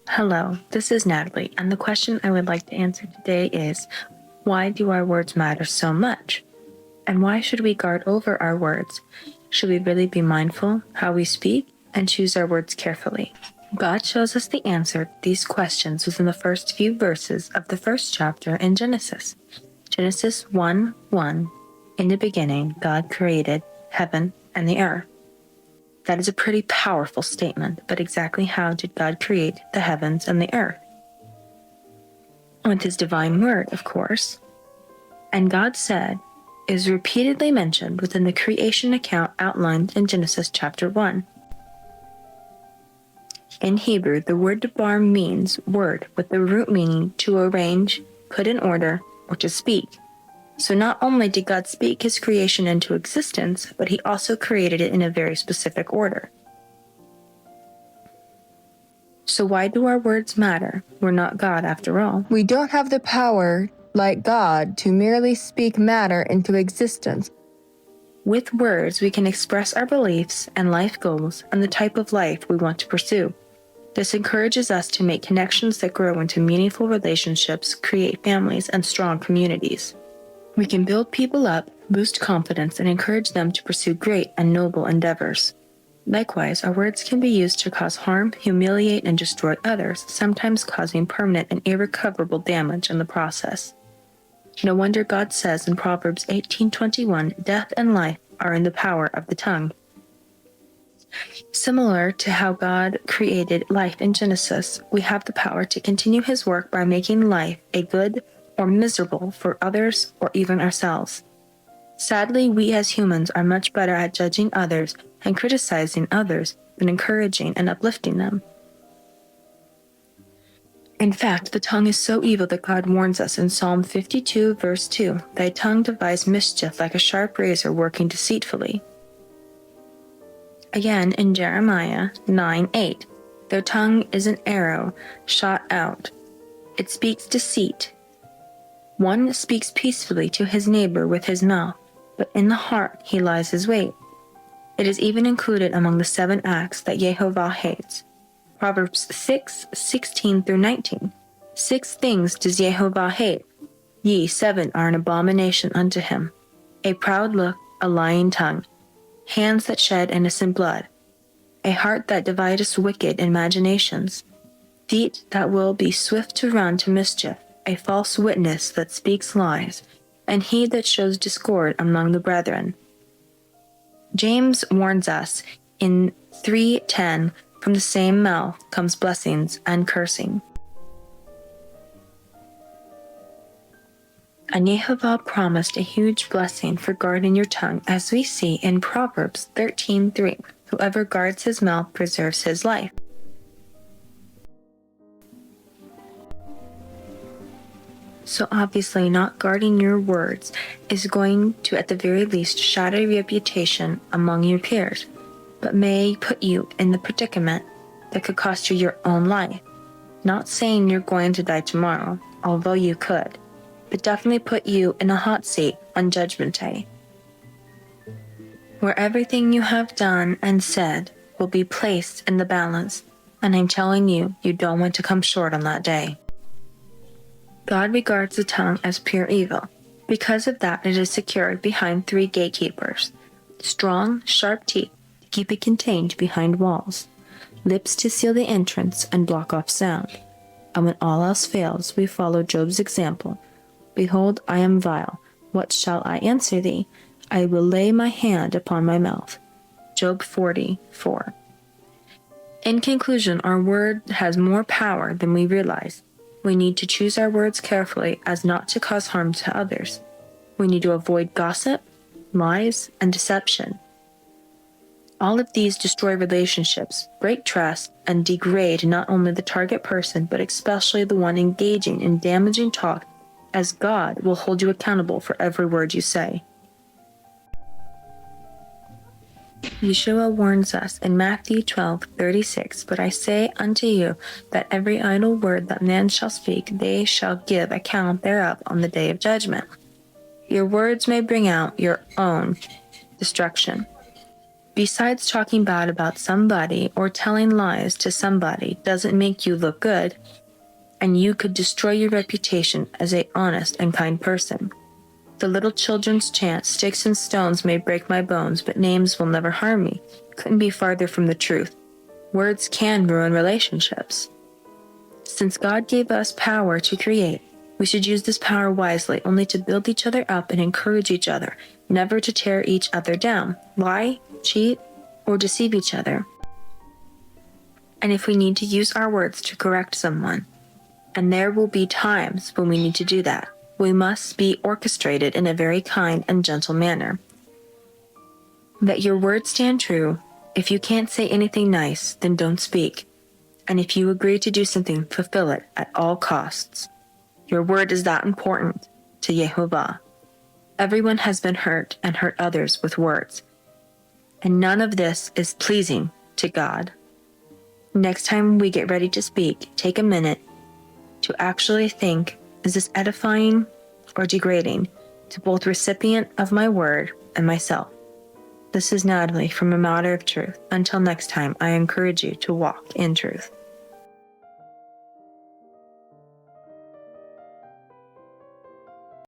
Hello, this is Natalie, and the question I would like to answer today is, why do our words matter so much? And why should we guard over our words? Should we really be mindful how we speak and choose our words carefully? God shows us the answer to these questions within the first few verses of the first chapter in Genesis. Genesis 1:1. In the beginning, God created heaven and the earth. That is a pretty powerful statement, but exactly how did God create the heavens and the earth? With His divine word, of course. And God said is repeatedly mentioned within the creation account outlined in Genesis chapter 1. In Hebrew, the word debar means word, with the root meaning to arrange, put in order, or to speak. So not only did God speak His creation into existence, but He also created it in a very specific order. So why do our words matter? We're not God after all. We don't have the power, like God, to merely speak matter into existence. With words, we can express our beliefs and life goals and the type of life we want to pursue. This encourages us to make connections that grow into meaningful relationships, create families, and strong communities. We can build people up, boost confidence, and encourage them to pursue great and noble endeavors. Likewise, our words can be used to cause harm, humiliate, and destroy others, sometimes causing permanent and irrecoverable damage in the process. No wonder God says in Proverbs 18:21, "Death and life are in the power of the tongue." Similar to how God created life in Genesis, we have the power to continue His work by making life a good or miserable for others or even ourselves. Sadly, we as humans are much better at judging others and criticizing others than encouraging and uplifting them. In fact, the tongue is so evil that God warns us in Psalm 52, verse 2, "Thy tongue devised mischief like a sharp razor working deceitfully." Again in Jeremiah 9:8, "Their tongue is an arrow shot out. It speaks deceit. One speaks peacefully to his neighbor with his mouth, but in the heart he lies his wait." It is even included among the 7 acts that Yehovah hates. Proverbs 6:16-19. 6 things does Yehovah hate. Ye 7 are an abomination unto him. A proud look, a lying tongue, hands that shed innocent blood, a heart that divideth wicked imaginations, feet that will be swift to run to mischief, a false witness that speaks lies, and he that shows discord among the brethren. James warns us in 3:10, "From the same mouth comes blessings and cursing." And Yehovah promised a huge blessing for guarding your tongue, as we see in Proverbs 13:3, "Whoever guards his mouth preserves his life." So obviously not guarding your words is going to at the very least shatter your reputation among your peers, but may put you in the predicament that could cost you your own life. Not saying you're going to die tomorrow, although you could, but definitely put you in a hot seat on Judgment Day, where everything you have done and said will be placed in the balance, and I'm telling you, you don't want to come short on that day. God regards the tongue as pure evil. Because of that, it is secured behind 3 gatekeepers: strong, sharp teeth to keep it contained behind walls, lips to seal the entrance and block off sound. And when all else fails, we follow Job's example. "Behold, I am vile. What shall I answer thee? I will lay my hand upon my mouth." Job 40:4. In conclusion, our word has more power than we realize. We need to choose our words carefully as not to cause harm to others. We need to avoid gossip, lies, and deception. All of these destroy relationships, break trust, and degrade not only the target person, but especially the one engaging in damaging talk, as God will hold you accountable for every word you say. Yeshua warns us in Matthew 12:36, "But I say unto you that every idle word that man shall speak, they shall give account thereof on the day of judgment." Your words may bring out your own destruction. Besides, talking bad about somebody or telling lies to somebody doesn't make you look good, and you could destroy your reputation as an honest and kind person. The little children's chant, "Sticks and stones may break my bones, but names will never harm me," couldn't be farther from the truth. Words can ruin relationships. Since God gave us power to create, we should use this power wisely, only to build each other up and encourage each other, never to tear each other down, lie, cheat, or deceive each other. And if we need to use our words to correct someone, and there will be times when we need to do that, we must be orchestrated in a very kind and gentle manner. Let your words stand true. If you can't say anything nice, then don't speak. And if you agree to do something, fulfill it at all costs. Your word is that important to Yehovah. Everyone has been hurt and hurt others with words, and none of this is pleasing to God. Next time we get ready to speak, take a minute to actually think, is this edifying or degrading to both recipient of my word and myself? This is Natalie from A Matter of Truth. Until next time, I encourage you to walk in truth.